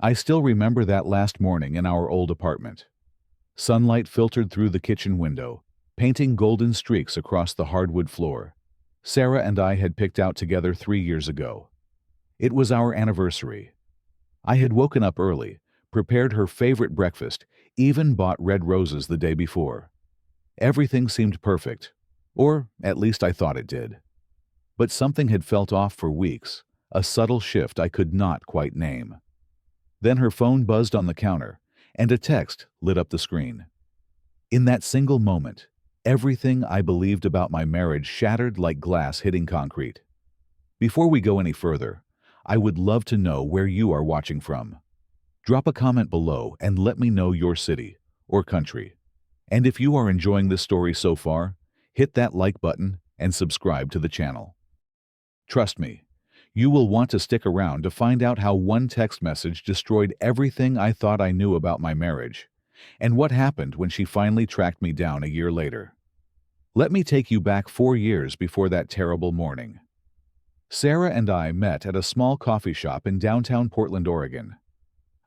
I still remember that last morning in our old apartment. Sunlight filtered through the kitchen window, painting golden streaks across the hardwood floor. Sarah and I had picked out together 3 years ago. It was our anniversary. I had woken up early, prepared her favorite breakfast, even bought red roses the day before. Everything seemed perfect, or at least I thought it did. But something had felt off for weeks, a subtle shift I could not quite name. Then her phone buzzed on the counter, and a text lit up the screen. In that single moment, everything I believed about my marriage shattered like glass hitting concrete. Before we go any further, I would love to know where you are watching from. Drop a comment below and let me know your city or country. And if you are enjoying this story so far, hit that like button and subscribe to the channel. Trust me, you will want to stick around to find out how one text message destroyed everything I thought I knew about my marriage, and what happened when she finally tracked me down a year later. Let me take you back 4 years before that terrible morning. Sarah and I met at a small coffee shop in downtown Portland, Oregon.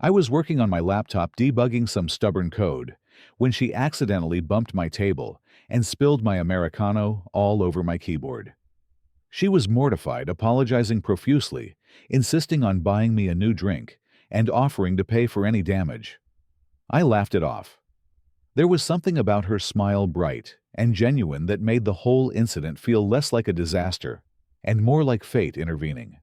I was working on my laptop debugging some stubborn code when she accidentally bumped my table and spilled my Americano all over my keyboard. She was mortified, apologizing profusely, insisting on buying me a new drink and offering to pay for any damage. I laughed it off. There was something about her smile, bright and genuine, that made the whole incident feel less like a disaster and more like fate intervening.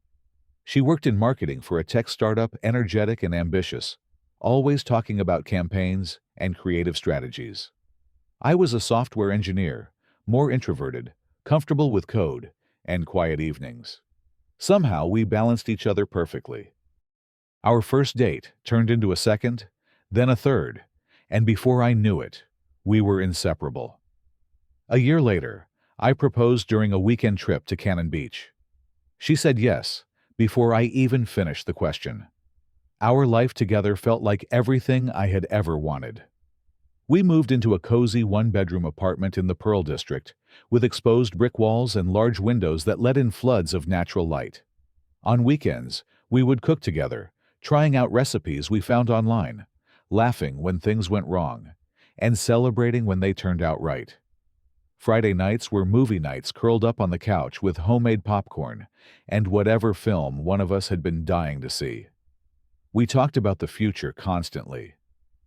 She worked in marketing for a tech startup, energetic and ambitious, always talking about campaigns and creative strategies. I was a software engineer, more introverted, comfortable with code and quiet evenings. Somehow we balanced each other perfectly. Our first date turned into a second, then a third, and before I knew it, we were inseparable. A year later, I proposed during a weekend trip to Cannon Beach. She said yes, before I even finished the question. Our life together felt like everything I had ever wanted. We moved into a cozy one-bedroom apartment in the Pearl District, with exposed brick walls and large windows that let in floods of natural light. On weekends, we would cook together, trying out recipes we found online, laughing when things went wrong, and celebrating when they turned out right. Friday nights were movie nights, curled up on the couch with homemade popcorn and whatever film one of us had been dying to see. We talked about the future constantly.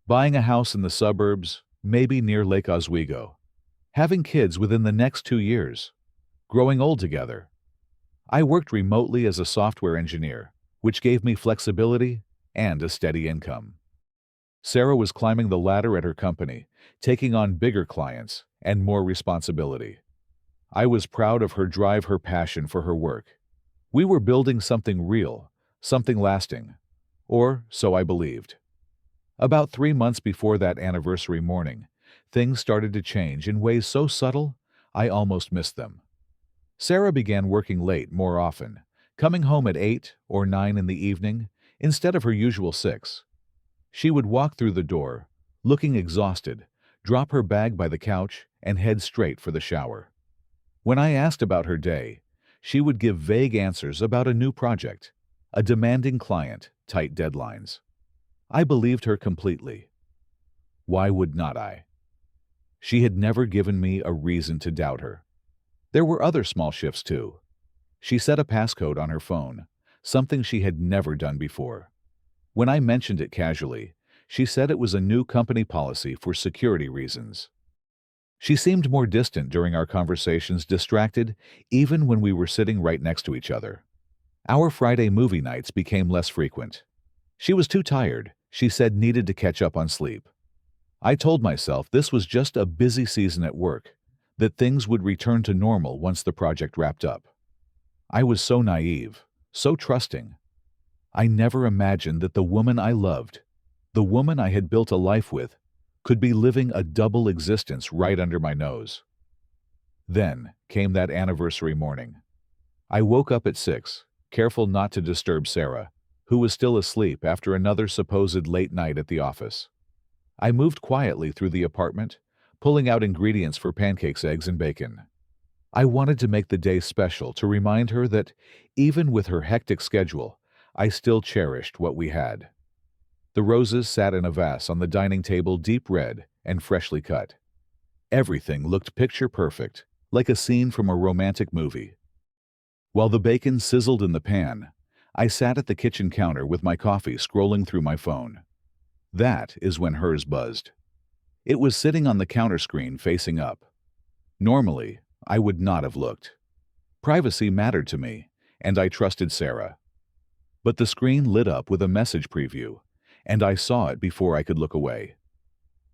Buying a house in the suburbs, maybe near Lake Oswego. Having kids within the next 2 years. Growing old together. I worked remotely as a software engineer, which gave me flexibility and a steady income. Sarah was climbing the ladder at her company, taking on bigger clients and more responsibility. I was proud of her drive, her passion for her work. We were building something real, something lasting. Or so I believed. About 3 months before that anniversary morning, things started to change in ways so subtle, I almost missed them. Sarah began working late more often, coming home at 8 or 9 in the evening instead of her usual 6. She would walk through the door, looking exhausted, drop her bag by the couch, and head straight for the shower. When I asked about her day, she would give vague answers about a new project, a demanding client, tight deadlines. I believed her completely. Why would not I? She had never given me a reason to doubt her. There were other small shifts too. She set a passcode on her phone, something she had never done before. When I mentioned it casually, she said it was a new company policy for security reasons. She seemed more distant during our conversations, distracted even when we were sitting right next to each other. Our Friday movie nights became less frequent. She was too tired, she said, needed to catch up on sleep. I told myself this was just a busy season at work, that things would return to normal once the project wrapped up. I was so naive, so trusting. I never imagined that the woman I loved, the woman I had built a life with, could be living a double existence right under my nose. Then came that anniversary morning. I woke up at 6, careful not to disturb Sarah, who was still asleep after another supposed late night at the office. I moved quietly through the apartment, pulling out ingredients for pancakes, eggs, and bacon. I wanted to make the day special, to remind her that, even with her hectic schedule, I still cherished what we had. The roses sat in a vase on the dining table, deep red and freshly cut. Everything looked picture perfect, like a scene from a romantic movie. While the bacon sizzled in the pan, I sat at the kitchen counter with my coffee, scrolling through my phone. That is when hers buzzed. It was sitting on the counter screen facing up. Normally, I would not have looked. Privacy mattered to me, and I trusted Sarah. But the screen lit up with a message preview, and I saw it before I could look away.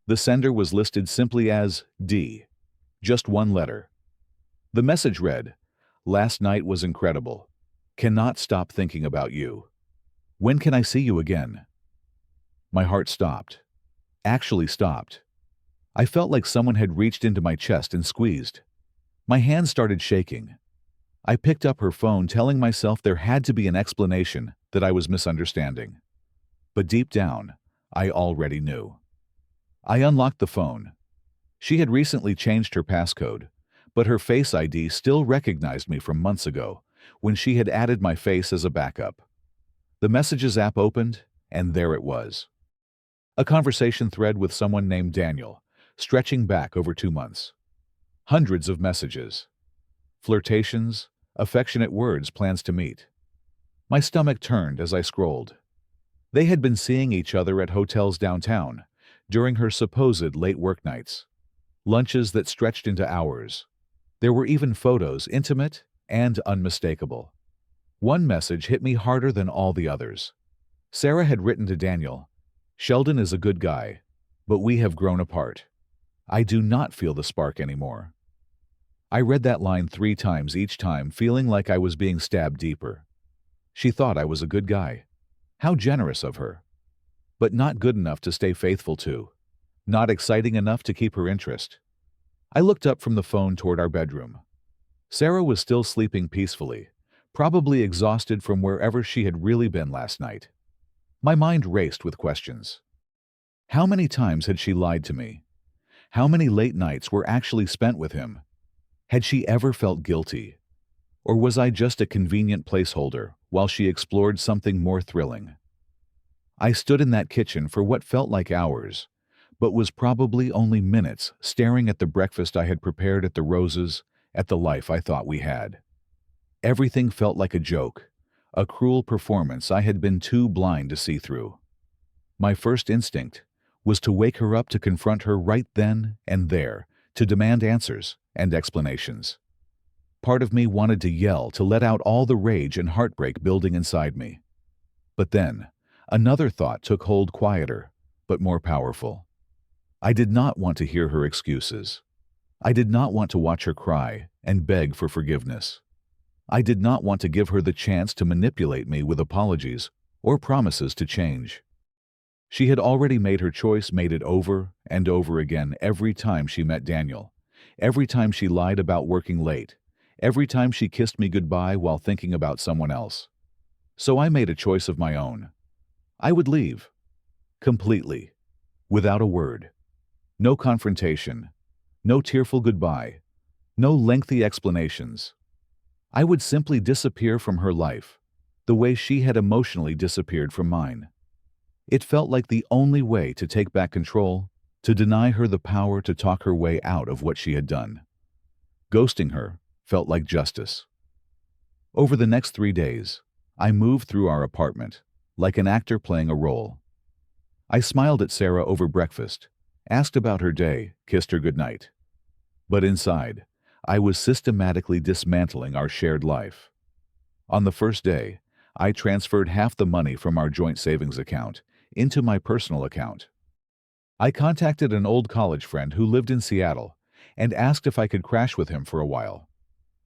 The sender was listed simply as D, just one letter. The message read, "Last night was incredible. Cannot stop thinking about you. When can I see you again?" My heart stopped. Actually stopped. I felt like someone had reached into my chest and squeezed. My hands started shaking. I picked up her phone, telling myself there had to be an explanation, that I was misunderstanding. But deep down, I already knew. I unlocked the phone. She had recently changed her passcode, but her Face ID still recognized me from months ago, when she had added my face as a backup. The Messages app opened, and there it was. A conversation thread with someone named Daniel, stretching back over 2 months. Hundreds of messages. Flirtations, affectionate words, plans to meet. My stomach turned as I scrolled. They had been seeing each other at hotels downtown, during her supposed late work nights. Lunches that stretched into hours. There were even photos, intimate and unmistakable. One message hit me harder than all the others. Sarah had written to Daniel, "Sheldon is a good guy, but we have grown apart. I do not feel the spark anymore." I read that line 3 times, each time feeling like I was being stabbed deeper. She thought I was a good guy. How generous of her. But not good enough to stay faithful to. Not exciting enough to keep her interest. I looked up from the phone toward our bedroom. Sarah was still sleeping peacefully, probably exhausted from wherever she had really been last night. My mind raced with questions. How many times had she lied to me? How many late nights were actually spent with him? Had she ever felt guilty? Or was I just a convenient placeholder while she explored something more thrilling? I stood in that kitchen for what felt like hours, but was probably only minutes, staring at the breakfast I had prepared, at the roses, at the life I thought we had. Everything felt like a joke, a cruel performance I had been too blind to see through. My first instinct was to wake her up, to confront her right then and there, to demand answers and explanations. Part of me wanted to yell, to let out all the rage and heartbreak building inside me. But then, another thought took hold, quieter, but more powerful. I did not want to hear her excuses. I did not want to watch her cry and beg for forgiveness. I did not want to give her the chance to manipulate me with apologies or promises to change. She had already made her choice, made it over and over again, every time she met Daniel, every time she lied about working late, every time she kissed me goodbye while thinking about someone else. So I made a choice of my own. I would leave. Completely. Without a word. No confrontation. No tearful goodbye. No lengthy explanations. I would simply disappear from her life, the way she had emotionally disappeared from mine. It felt like the only way to take back control, to deny her the power to talk her way out of what she had done. Ghosting her felt like justice. Over the next 3 days, I moved through our apartment, like an actor playing a role. I smiled at Sarah over breakfast, asked about her day, kissed her goodnight. But inside, I was systematically dismantling our shared life. On the first day, I transferred half the money from our joint savings account into my personal account. I contacted an old college friend who lived in Seattle and asked if I could crash with him for a while.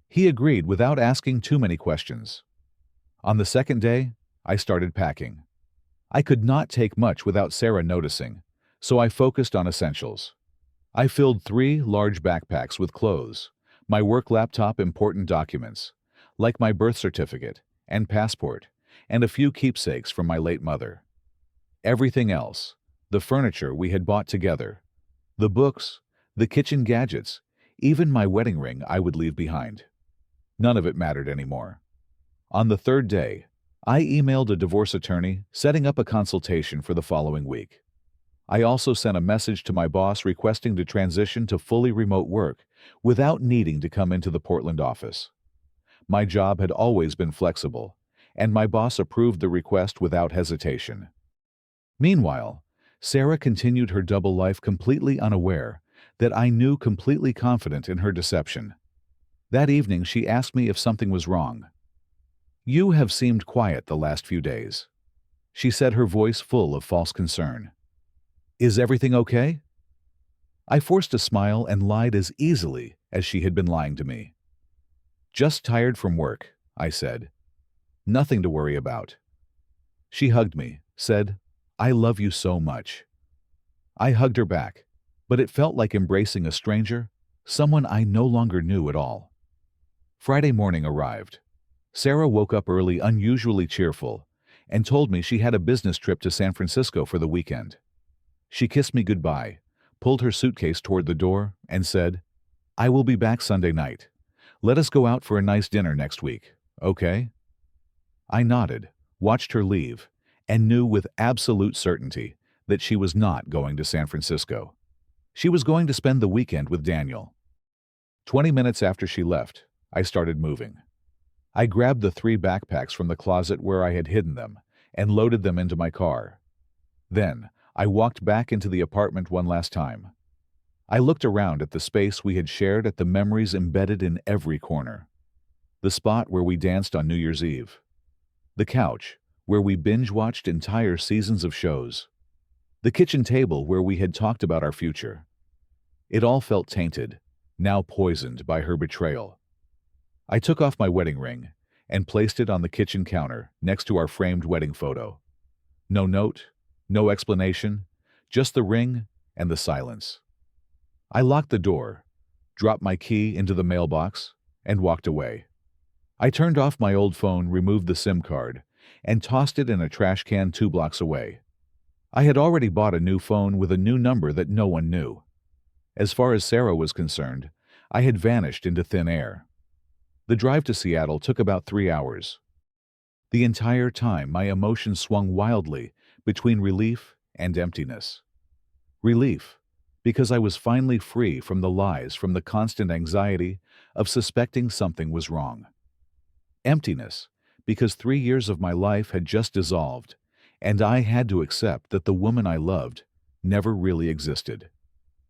He agreed without asking too many questions. On the second day, I started packing. I could not take much without Sarah noticing, so I focused on essentials. I filled 3 large backpacks with clothes, my work laptop, important documents, like my birth certificate and passport, and a few keepsakes from my late mother. Everything else, the furniture we had bought together, the books, the kitchen gadgets, even my wedding ring, I would leave behind. None of it mattered anymore. On the third day, I emailed a divorce attorney, setting up a consultation for the following week. I also sent a message to my boss requesting to transition to fully remote work without needing to come into the Portland office. My job had always been flexible, and my boss approved the request without hesitation. Meanwhile, Sarah continued her double life completely unaware that I knew, completely confident in her deception. That evening she asked me if something was wrong. "You have seemed quiet the last few days," she said, her voice full of false concern. "Is everything okay?" I forced a smile and lied as easily as she had been lying to me. "Just tired from work," I said. "Nothing to worry about." She hugged me, said, "I love you so much." I hugged her back, but it felt like embracing a stranger, someone I no longer knew at all. Friday morning arrived. Sarah woke up early, unusually cheerful, and told me she had a business trip to San Francisco for the weekend. She kissed me goodbye, pulled her suitcase toward the door, and said, "I will be back Sunday night. Let us go out for a nice dinner next week, okay?" I nodded, watched her leave, and knew with absolute certainty that she was not going to San Francisco. She was going to spend the weekend with Daniel. 20 minutes after she left, I started moving. I grabbed the 3 backpacks from the closet where I had hidden them and loaded them into my car. Then, I walked back into the apartment one last time. I looked around at the space we had shared, at the memories embedded in every corner. The spot where we danced on New Year's Eve. The couch where we binge-watched entire seasons of shows. The kitchen table where we had talked about our future. It all felt tainted, now poisoned by her betrayal. I took off my wedding ring and placed it on the kitchen counter next to our framed wedding photo. No note, no explanation, just the ring and the silence. I locked the door, dropped my key into the mailbox, and walked away. I turned off my old phone, removed the SIM card, and tossed it in a trash can 2 blocks away. I had already bought a new phone with a new number that no one knew. As far as Sarah was concerned, I had vanished into thin air. The drive to Seattle took about 3 hours. The entire time, my emotions swung wildly between relief and emptiness. Relief, because I was finally free from the lies, from the constant anxiety of suspecting something was wrong. Emptiness, because 3 years of my life had just dissolved, and I had to accept that the woman I loved never really existed.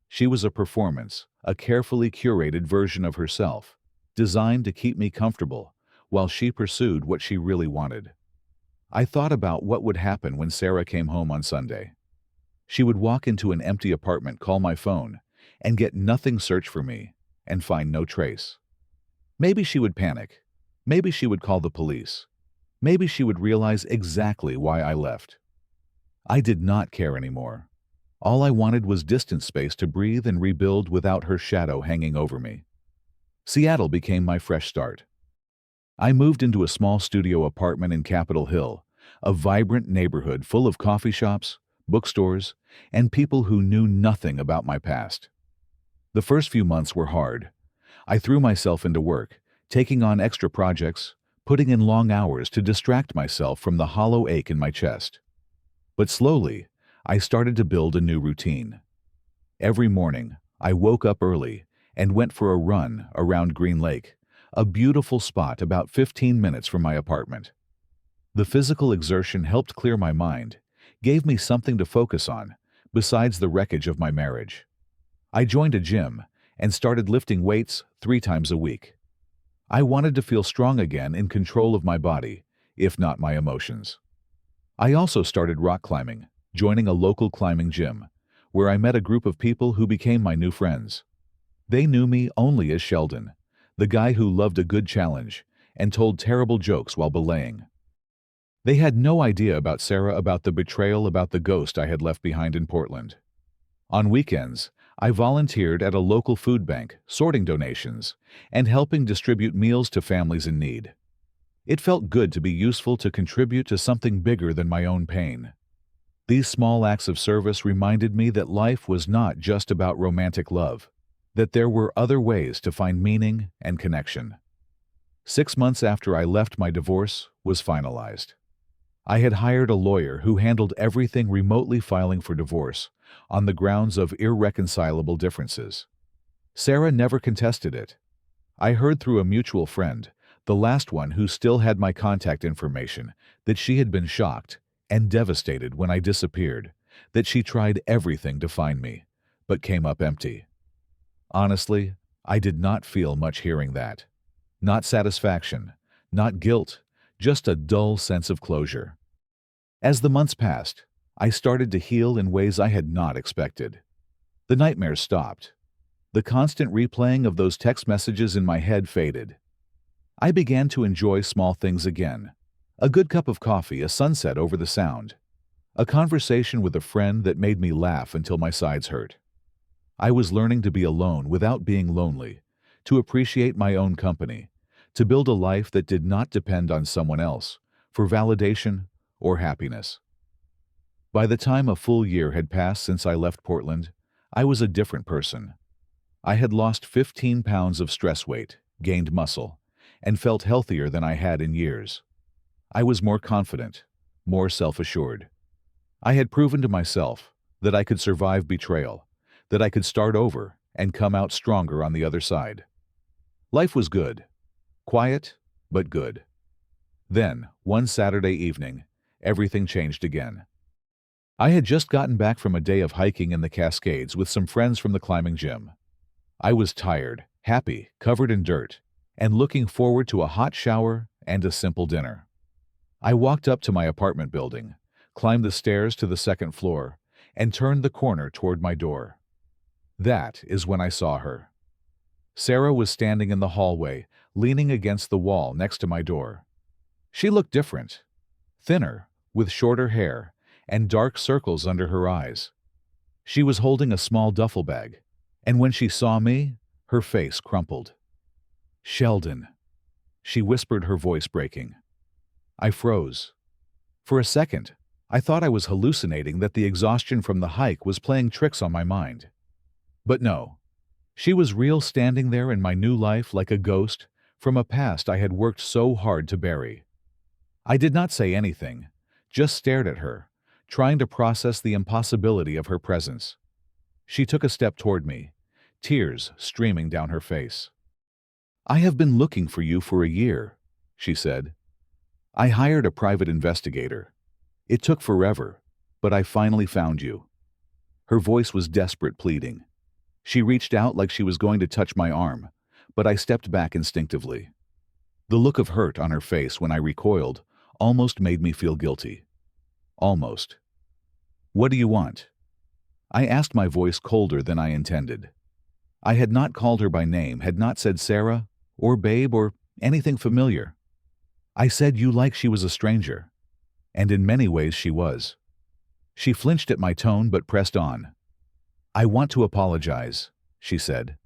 She was a performance, a carefully curated version of herself, designed to keep me comfortable while she pursued what she really wanted. I thought about what would happen when Sarah came home on Sunday. She would walk into an empty apartment, call my phone, and get nothing, search for me, and find no trace. Maybe she would panic. Maybe she would call the police. Maybe she would realize exactly why I left. I did not care anymore. All I wanted was distance, space to breathe and rebuild without her shadow hanging over me. Seattle became my fresh start. I moved into a small studio apartment in Capitol Hill, a vibrant neighborhood full of coffee shops, bookstores, and people who knew nothing about my past. The first few months were hard. I threw myself into work, taking on extra projects, putting in long hours to distract myself from the hollow ache in my chest. But slowly, I started to build a new routine. Every morning, I woke up early and went for a run around Green Lake, a beautiful spot about 15 minutes from my apartment. The physical exertion helped clear my mind, gave me something to focus on, besides the wreckage of my marriage. I joined a gym and started lifting weights 3 times a week. I wanted to feel strong again, in control of my body, if not my emotions. I also started rock climbing, joining a local climbing gym, where I met a group of people who became my new friends. They knew me only as Sheldon, the guy who loved a good challenge and told terrible jokes while belaying. They had no idea about Sarah, about the betrayal, about the ghost I had left behind in Portland. On weekends, I volunteered at a local food bank, sorting donations and helping distribute meals to families in need. It felt good to be useful, to contribute to something bigger than my own pain. These small acts of service reminded me that life was not just about romantic love, that there were other ways to find meaning and connection. 6 months after I left, my divorce was finalized. I had hired a lawyer who handled everything remotely filing for divorce on the grounds of irreconcilable differences. Sarah never contested it. I heard through a mutual friend, the last one who still had my contact information, that she had been shocked and devastated when I disappeared, that she tried everything to find me, but came up empty. Honestly, I did not feel much hearing that. Not satisfaction, not guilt, just a dull sense of closure. As the months passed, I started to heal in ways I had not expected. The nightmares stopped. The constant replaying of those text messages in my head faded. I began to enjoy small things again. A good cup of coffee, a sunset over the sound. A conversation with a friend that made me laugh until my sides hurt. I was learning to be alone without being lonely, to appreciate my own company, to build a life that did not depend on someone else for validation or happiness. By the time a full year had passed since I left Portland, I was a different person. I had lost 15 pounds of stress weight, gained muscle, and felt healthier than I had in years. I was more confident, more self-assured. I had proven to myself that I could survive betrayal, that I could start over and come out stronger on the other side. Life was good. Quiet, but good. Then, one Saturday evening, everything changed again. I had just gotten back from a day of hiking in the Cascades with some friends from the climbing gym. I was tired, happy, covered in dirt, and looking forward to a hot shower and a simple dinner. I walked up to my apartment building, climbed the stairs to the second floor, and turned the corner toward my door. That is when I saw her. Sarah was standing in the hallway, leaning against the wall next to my door. She looked different, thinner, with shorter hair and dark circles under her eyes. She was holding a small duffel bag, and when she saw me, her face crumpled. "Sheldon," she whispered, her voice breaking. I froze. For a second, I thought I was hallucinating, that the exhaustion from the hike was playing tricks on my mind. But no. She was real, standing there in my new life like a ghost from a past I had worked so hard to bury. I did not say anything, just stared at her, trying to process the impossibility of her presence. She took a step toward me, tears streaming down her face. "I have been looking for you for a year," she said. "I hired a private investigator. It took forever, but I finally found you." Her voice was desperate, pleading. She reached out like she was going to touch my arm, but I stepped back instinctively. The look of hurt on her face when I recoiled almost made me feel guilty. Almost. "What do you want?" I asked, my voice colder than I intended. I had not called her by name, had not said Sarah, or babe, or anything familiar. I said you like she was a stranger. And in many ways she was. She flinched at my tone but pressed on. "I want to apologize," she said.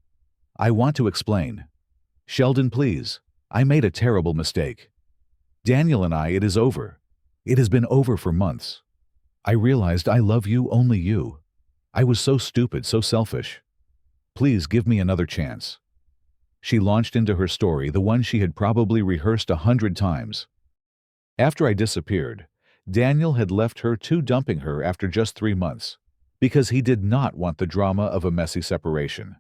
"I want to explain. Sheldon, please. I made a terrible mistake. Daniel and I, it is over. It has been over for months. I realized I love you, only you. I was so stupid, so selfish. Please give me another chance." She launched into her story, the one she had probably rehearsed 100 times. After I disappeared, Daniel had left her too, dumping her after just 3 months, because he did not want the drama of a messy separation.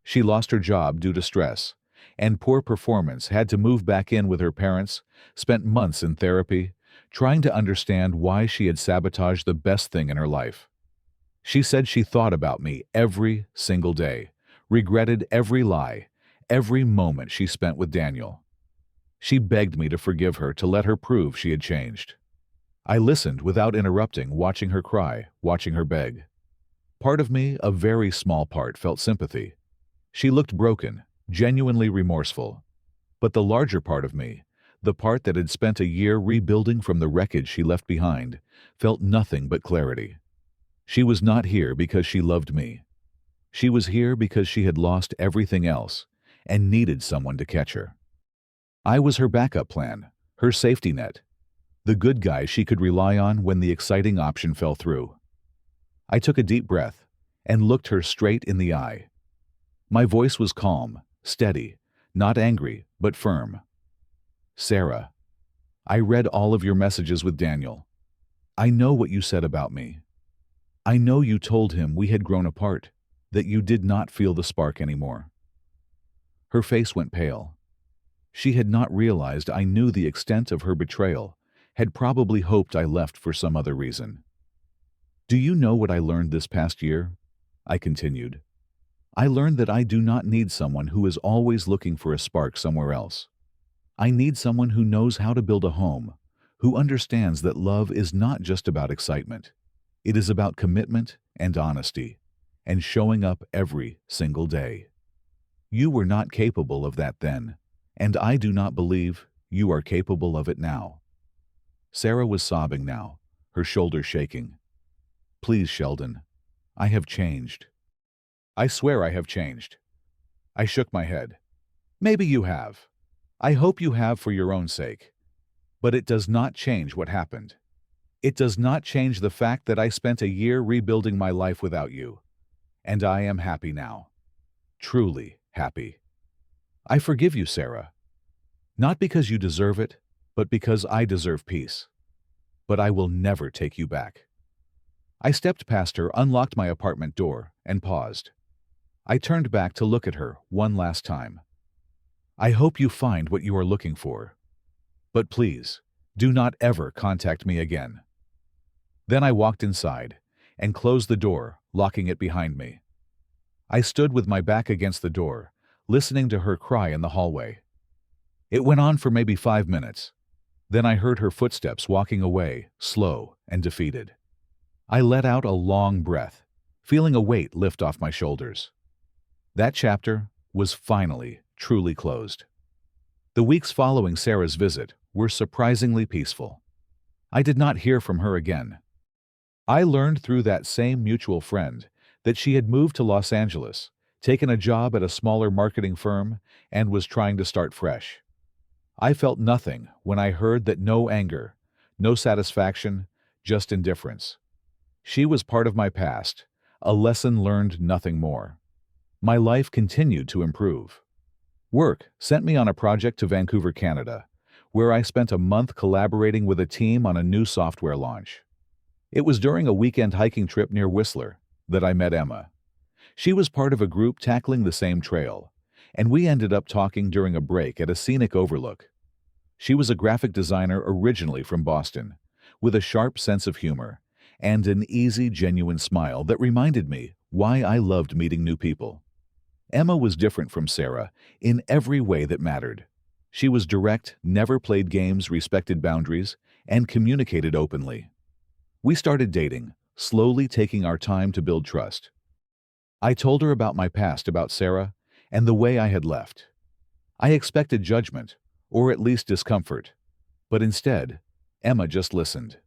She lost her job due to stress and poor performance, had to move back in with her parents, spent months in therapy, trying to understand why she had sabotaged the best thing in her life. She said she thought about me every single day, regretted every lie, every moment she spent with Daniel. She begged me to forgive her, to let her prove she had changed. I listened without interrupting, watching her cry, watching her beg. Part of me, a very small part, felt sympathy. She looked broken, genuinely remorseful. But the larger part of me, the part that had spent a year rebuilding from the wreckage she left behind, felt nothing but clarity. She was not here because she loved me. She was here because she had lost everything else and needed someone to catch her. I was her backup plan, her safety net, the good guy she could rely on when the exciting option fell through. I took a deep breath and looked her straight in the eye. My voice was calm, steady, not angry, but firm. "Sarah, I read all of your messages with Daniel. I know what you said about me. I know you told him we had grown apart, that you did not feel the spark anymore." Her face went pale. She had not realized I knew the extent of her betrayal, had probably hoped I left for some other reason. "Do you know what I learned this past year?" I continued. "I learned that I do not need someone who is always looking for a spark somewhere else. I need someone who knows how to build a home, who understands that love is not just about excitement. It is about commitment and honesty, and showing up every single day. You were not capable of that then, and I do not believe you are capable of it now." Sarah was sobbing now, her shoulders shaking. "Please, Sheldon, I have changed. I swear I have changed." I shook my head. "Maybe you have. I hope you have for your own sake. But it does not change what happened. It does not change the fact that I spent a year rebuilding my life without you. And I am happy now. Truly happy. I forgive you, Sarah. Not because you deserve it, but because I deserve peace. But I will never take you back." I stepped past her, unlocked my apartment door, and paused. I turned back to look at her one last time. "I hope you find what you are looking for. But please, do not ever contact me again." Then I walked inside and closed the door, locking it behind me. I stood with my back against the door, listening to her cry in the hallway. It went on for maybe 5 minutes. Then I heard her footsteps walking away, slow and defeated. I let out a long breath, feeling a weight lift off my shoulders. That chapter was finally, truly closed. The weeks following Sarah's visit were surprisingly peaceful. I did not hear from her again. I learned through that same mutual friend that she had moved to Los Angeles, taken a job at a smaller marketing firm, and was trying to start fresh. I felt nothing when I heard that. No anger, no satisfaction, just indifference. She was part of my past, a lesson learned, nothing more. My life continued to improve. Work sent me on a project to Vancouver, Canada, where I spent a month collaborating with a team on a new software launch. It was during a weekend hiking trip near Whistler that I met Emma. She was part of a group tackling the same trail, and we ended up talking during a break at a scenic overlook. She was a graphic designer originally from Boston, with a sharp sense of humor and an easy, genuine smile that reminded me why I loved meeting new people. Emma was different from Sarah in every way that mattered. She was direct, never played games, respected boundaries, and communicated openly. We started dating, slowly taking our time to build trust. I told her about my past, about Sarah, and the way I had left. I expected judgment, or at least discomfort, but instead, Emma just listened.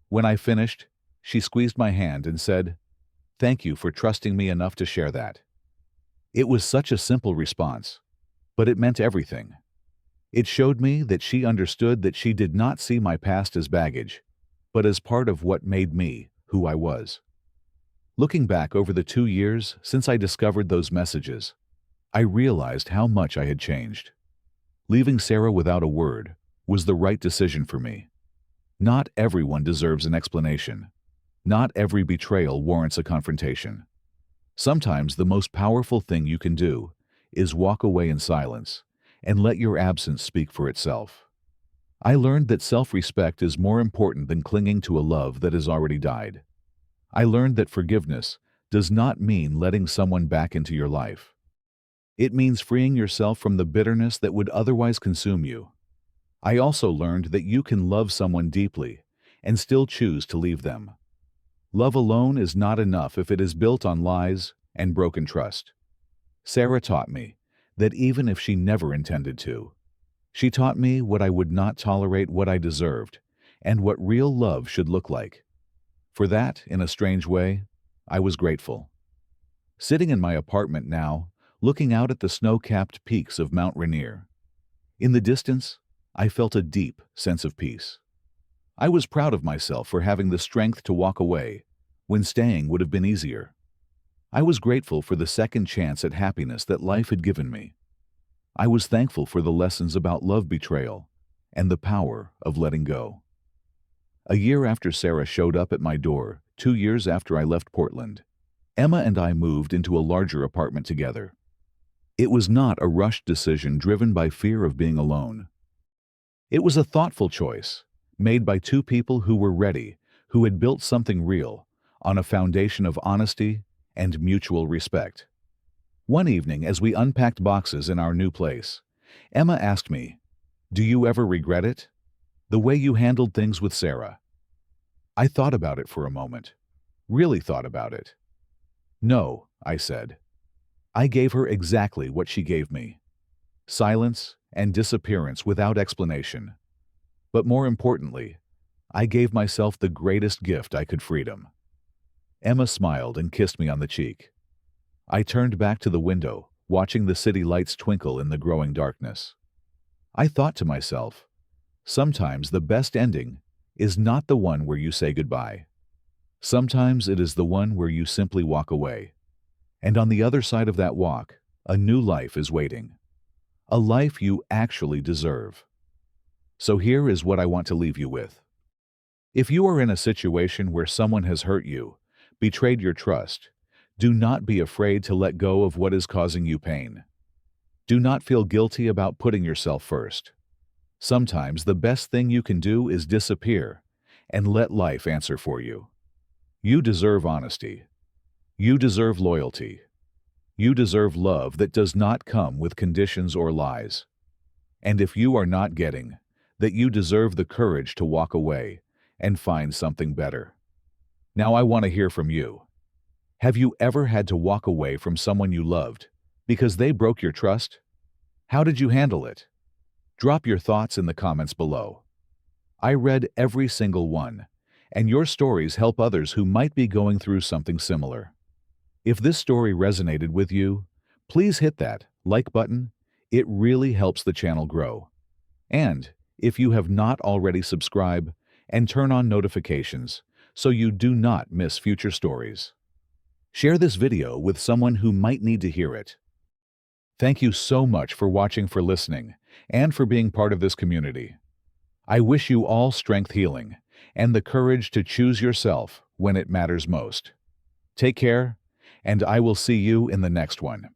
When I finished, she squeezed my hand and said, "Thank you for trusting me enough to share that." It was such a simple response, but it meant everything. It showed me that she understood that she did not see my past as baggage, but as part of what made me who I was. Looking back over the 2 years since I discovered those messages, I realized how much I had changed. Leaving Sarah without a word was the right decision for me. Not everyone deserves an explanation. Not every betrayal warrants a confrontation. Sometimes the most powerful thing you can do is walk away in silence and let your absence speak for itself. I learned that self-respect is more important than clinging to a love that has already died. I learned that forgiveness does not mean letting someone back into your life. It means freeing yourself from the bitterness that would otherwise consume you. I also learned that you can love someone deeply and still choose to leave them. Love alone is not enough if it is built on lies and broken trust. Sarah taught me that even if she never intended to, she taught me what I would not tolerate, what I deserved, and what real love should look like. For that, in a strange way, I was grateful. Sitting in my apartment now, looking out at the snow-capped peaks of Mount Rainier. In the distance, I felt a deep sense of peace. I was proud of myself for having the strength to walk away when staying would have been easier. I was grateful for the second chance at happiness that life had given me. I was thankful for the lessons about love betrayal and the power of letting go. A year after Sarah showed up at my door, 2 years after I left Portland, Emma and I moved into a larger apartment together. It was not a rushed decision driven by fear of being alone. It was a thoughtful choice, made by two people who were ready, who had built something real, on a foundation of honesty and mutual respect. One evening, as we unpacked boxes in our new place, Emma asked me, "Do you ever regret it? The way you handled things with Sarah?" I thought about it for a moment. Really thought about it. "No," I said. "I gave her exactly what she gave me. Silence and disappearance without explanation. But more importantly, I gave myself the greatest gift I could: freedom." Emma smiled and kissed me on the cheek. I turned back to the window, watching the city lights twinkle in the growing darkness. I thought to myself, sometimes the best ending is not the one where you say goodbye. Sometimes it is the one where you simply walk away. And on the other side of that walk, a new life is waiting. A life you actually deserve. So here is what I want to leave you with. If you are in a situation where someone has hurt you, betrayed your trust, do not be afraid to let go of what is causing you pain. Do not feel guilty about putting yourself first. Sometimes the best thing you can do is disappear and let life answer for you. You deserve honesty. You deserve loyalty. You deserve love that does not come with conditions or lies. And if you are not getting that, you deserve the courage to walk away and find something better. Now I want to hear from you. Have you ever had to walk away from someone you loved because they broke your trust? How did you handle it? Drop your thoughts in the comments below. I read every single one, and your stories help others who might be going through something similar. If this story resonated with you, please hit that like button. It really helps the channel grow. And if you have not already, subscribe and turn on notifications so you do not miss future stories. Share this video with someone who might need to hear it. Thank you so much for watching, for listening, and for being part of this community. I wish you all strength, healing, and the courage to choose yourself when it matters most. Take care, and I will see you in the next one.